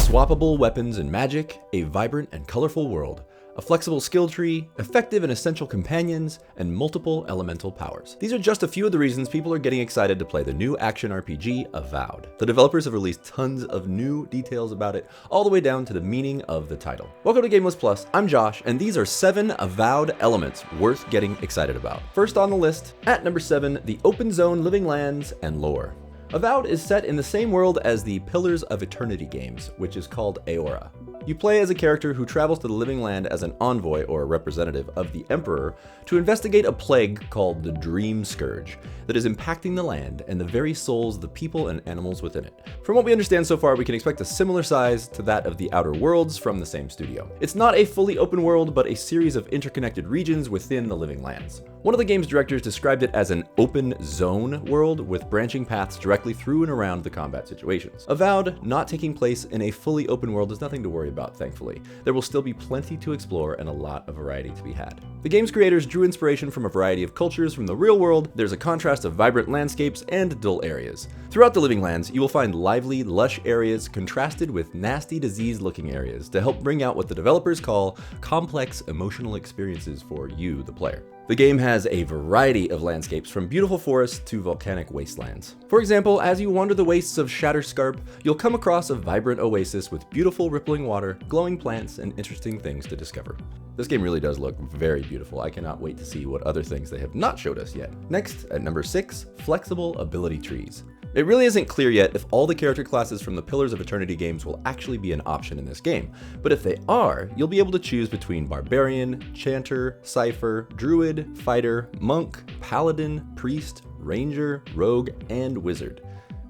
Swappable weapons and magic, a vibrant and colorful world, a flexible skill tree, effective and essential companions, and multiple elemental powers. These are just a few of the reasons people are getting excited to play the new action RPG, Avowed. The developers have released tons of new details about it, all the way down to the meaning of the title. Welcome to Gameless Plus, I'm Josh, and these are 7 Avowed elements worth getting excited about. First on the list, at number 7, the open zone living lands and lore. Avowed is set in the same world as the Pillars of Eternity games, which is called Eora. You play as a character who travels to the living land as an envoy or a representative of the Emperor to investigate a plague called the Dream Scourge that is impacting the land and the very souls of the people and animals within it. From what we understand so far, we can expect a similar size to that of the Outer Worlds from the same studio. It's not a fully open world, but a series of interconnected regions within the living lands. One of the game's directors described it as an open zone world with branching paths directly through and around the combat situations. Avowed not taking place in a fully open world is nothing to worry about, thankfully. There will still be plenty to explore and a lot of variety to be had. The game's creators drew inspiration from a variety of cultures from the real world. There's a contrast of vibrant landscapes and dull areas. Throughout the living lands, you will find lively, lush areas contrasted with nasty, diseased-looking areas to help bring out what the developers call complex emotional experiences for you, the player. The game has a variety of landscapes from beautiful forests to volcanic wastelands. For example, as you wander the wastes of Shatterscarp, you'll come across a vibrant oasis with beautiful rippling water, glowing plants, and interesting things to discover. This game really does look very beautiful. I cannot wait to see what other things they have not showed us yet. Next, at number 6, flexible ability trees. It really isn't clear yet if all the character classes from the Pillars of Eternity games will actually be an option in this game, but if they are, you'll be able to choose between Barbarian, Chanter, Cypher, Druid, Fighter, Monk, Paladin, Priest, Ranger, Rogue, and Wizard.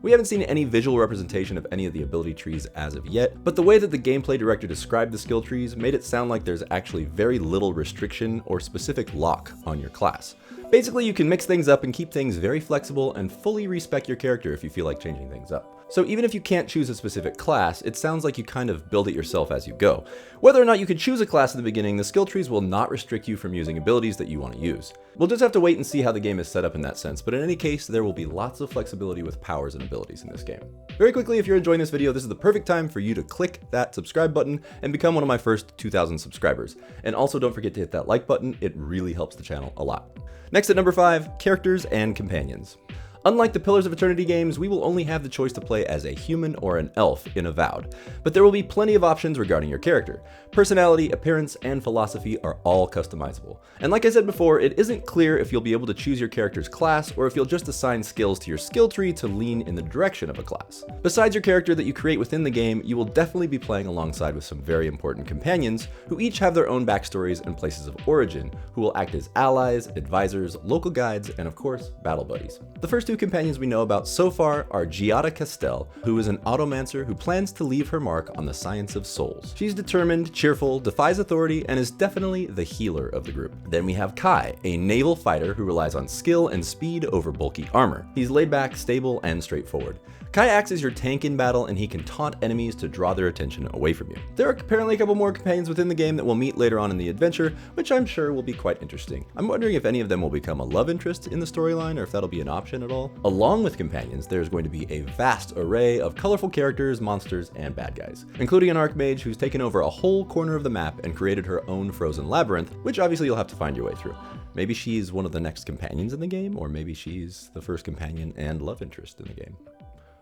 We haven't seen any visual representation of any of the ability trees as of yet, but the way that the gameplay director described the skill trees made it sound like there's actually very little restriction or specific lock on your class. Basically, you can mix things up and keep things very flexible and fully respec your character if you feel like changing things up. So even if you can't choose a specific class, it sounds like you kind of build it yourself as you go. Whether or not you can choose a class in the beginning, the skill trees will not restrict you from using abilities that you want to use. We'll just have to wait and see how the game is set up in that sense, but in any case, there will be lots of flexibility with powers and abilities in this game. Very quickly, if you're enjoying this video, this is the perfect time for you to click that subscribe button and become one of my first 2,000 subscribers. And also don't forget to hit that like button, it really helps the channel a lot. Next at number 5, characters and companions. Unlike the Pillars of Eternity games, we will only have the choice to play as a human or an elf in Avowed, but there will be plenty of options regarding your character. Personality, appearance, and philosophy are all customizable. And like I said before, it isn't clear if you'll be able to choose your character's class or if you'll just assign skills to your skill tree to lean in the direction of a class. Besides your character that you create within the game, you will definitely be playing alongside with some very important companions who each have their own backstories and places of origin, who will act as allies, advisors, local guides, and of course, battle buddies. The first 2 companions we know about so far are Giada Castell, who is an automancer who plans to leave her mark on the science of souls. She's determined, cheerful, defies authority, and is definitely the healer of the group. Then we have Kai, a naval fighter who relies on skill and speed over bulky armor. He's laid back, stable, and straightforward. Kai acts as your tank in battle, and he can taunt enemies to draw their attention away from you. There are apparently a couple more companions within the game that we'll meet later on in the adventure, which I'm sure will be quite interesting. I'm wondering if any of them will become a love interest in the storyline, or if that'll be an option at all. Along with companions, there's going to be a vast array of colorful characters, monsters, and bad guys, including an archmage who's taken over a whole corner of the map and created her own frozen labyrinth, which obviously you'll have to find your way through. Maybe she's one of the next companions in the game, or maybe she's the first companion and love interest in the game.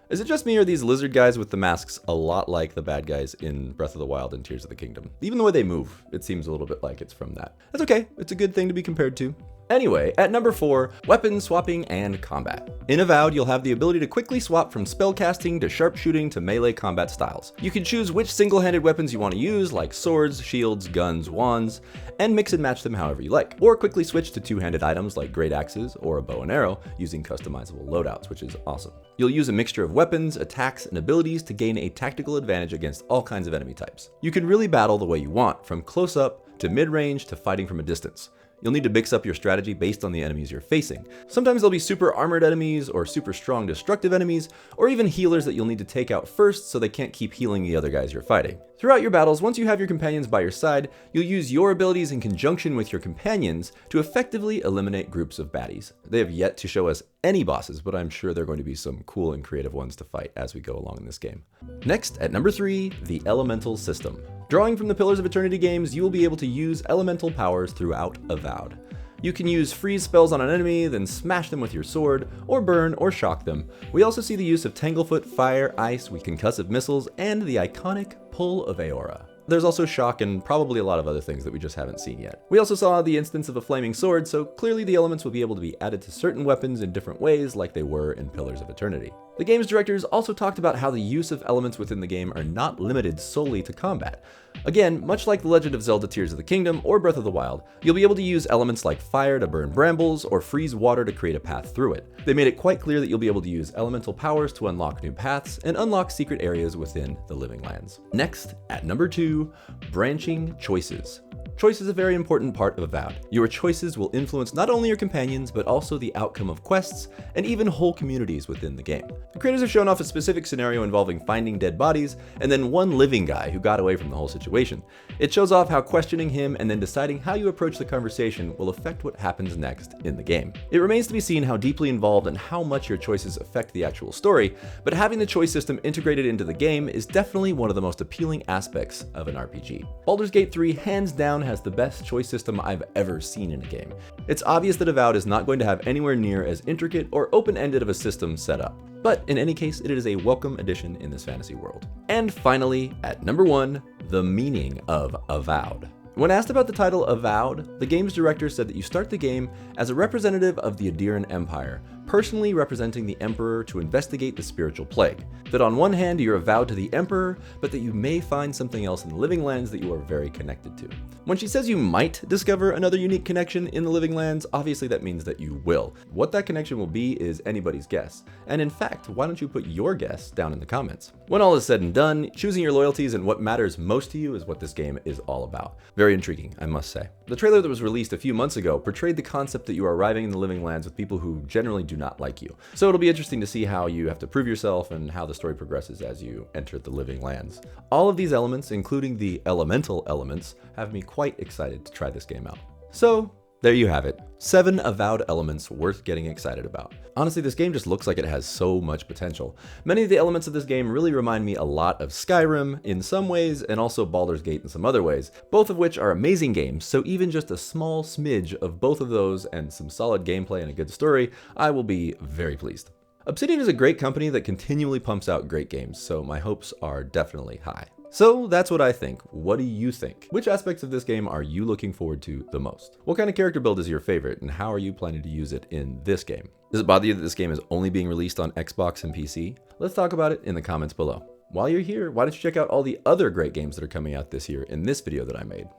Is it just me, or are these lizard guys with the masks a lot like the bad guys in Breath of the Wild and Tears of the Kingdom? Even the way they move, it seems a little bit like it's from that. That's okay, it's a good thing to be compared to. Anyway, at number 4, weapon swapping and combat. In Avowed, you'll have the ability to quickly swap from spellcasting to sharpshooting to melee combat styles. You can choose which single-handed weapons you want to use, like swords, shields, guns, wands, and mix and match them however you like. Or quickly switch to two-handed items like great axes or a bow and arrow using customizable loadouts, which is awesome. You'll use a mixture of weapons, attacks, and abilities to gain a tactical advantage against all kinds of enemy types. You can really battle the way you want, from close-up to mid-range to fighting from a distance. You'll need to mix up your strategy based on the enemies you're facing. Sometimes they'll be super armored enemies, or super strong destructive enemies, or even healers that you'll need to take out first so they can't keep healing the other guys you're fighting. Throughout your battles, once you have your companions by your side, you'll use your abilities in conjunction with your companions to effectively eliminate groups of baddies. They have yet to show us any bosses, but I'm sure there are going to be some cool and creative ones to fight as we go along in this game. Next, at number 3, the Elemental System. Drawing from the Pillars of Eternity games, you will be able to use elemental powers throughout Avowed. You can use freeze spells on an enemy, then smash them with your sword, or burn or shock them. We also see the use of Tanglefoot, fire, ice, with concussive missiles, and the iconic Pull of Eora. There's also shock and probably a lot of other things that we just haven't seen yet. We also saw the instance of a flaming sword, so clearly the elements will be able to be added to certain weapons in different ways like they were in Pillars of Eternity. The game's directors also talked about how the use of elements within the game are not limited solely to combat. Again, much like The Legend of Zelda Tears of the Kingdom or Breath of the Wild, you'll be able to use elements like fire to burn brambles or freeze water to create a path through it. They made it quite clear that you'll be able to use elemental powers to unlock new paths and unlock secret areas within the Living Lands. Next, at number 2, branching choices. Choice is a very important part of Avowed. Your choices will influence not only your companions, but also the outcome of quests, and even whole communities within the game. The creators have shown off a specific scenario involving finding dead bodies, and then one living guy who got away from the whole situation. It shows off how questioning him and then deciding how you approach the conversation will affect what happens next in the game. It remains to be seen how deeply involved and how much your choices affect the actual story, but having the choice system integrated into the game is definitely one of the most appealing aspects of an RPG. Baldur's Gate 3 hands down has the best choice system I've ever seen in a game. It's obvious that Avowed is not going to have anywhere near as intricate or open-ended of a system set up, but in any case, it is a welcome addition in this fantasy world. And finally, at number 1, the meaning of Avowed. When asked about the title Avowed, the game's director said that you start the game as a representative of the Adirian Empire, personally representing the Emperor to investigate the spiritual plague. That on one hand you're avowed to the Emperor, but that you may find something else in the Living Lands that you are very connected to. When she says you might discover another unique connection in the Living Lands, obviously that means that you will. What that connection will be is anybody's guess. And in fact, why don't you put your guess down in the comments? When all is said and done, choosing your loyalties and what matters most to you is what this game is all about. Very intriguing, I must say. The trailer that was released a few months ago portrayed the concept that you are arriving in the Living Lands with people who generally do not like you. So it'll be interesting to see how you have to prove yourself and how the story progresses as you enter the Living Lands. All of these elements, including the elemental elements, have me quite excited to try this game out. So there you have it. 7 Avowed elements worth getting excited about. Honestly, this game just looks like it has so much potential. Many of the elements of this game really remind me a lot of Skyrim in some ways, and also Baldur's Gate in some other ways, both of which are amazing games, so even just a small smidge of both of those and some solid gameplay and a good story, I will be very pleased. Obsidian is a great company that continually pumps out great games, so my hopes are definitely high. So that's what I think. What do you think? Which aspects of this game are you looking forward to the most? What kind of character build is your favorite, and how are you planning to use it in this game? Does it bother you that this game is only being released on Xbox and PC? Let's talk about it in the comments below. While you're here, why don't you check out all the other great games that are coming out this year in this video that I made?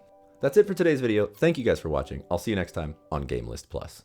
That's it for today's video. Thank you guys for watching. I'll see you next time on Game List Plus.